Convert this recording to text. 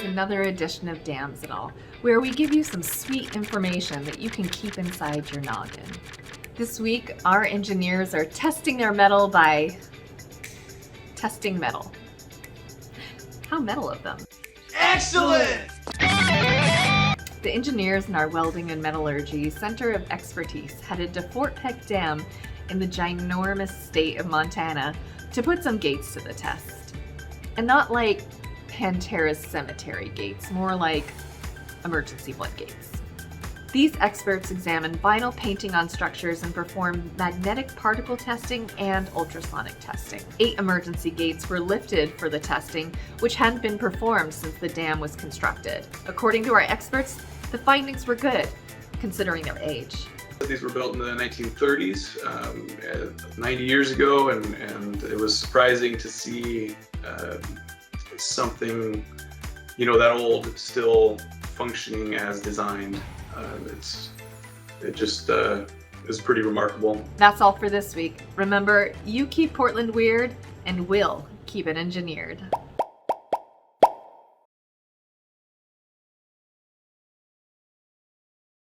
another edition of Dams and All, where we give you some sweet information that you can keep inside your noggin. This week, our engineers are testing their metal by testing metal. How metal of them. Excellent! The engineers in our Welding and Metallurgy Center of Expertise headed to Fort Peck Dam in the ginormous state of Montana to put some gates to the test. And not like Pantera's cemetery gates, more like emergency floodgates. These experts examine vinyl painting on structures and perform magnetic particle testing and ultrasonic testing. 8 emergency gates were lifted for the testing, which hadn't been performed since the dam was constructed. According to our experts, the findings were good, considering their age. These were built in the 1930s, 90 years ago, and it was surprising to see something, that old still functioning as designed. It was pretty remarkable. That's all for this week. Remember, you keep Portland weird, and we'll keep it engineered.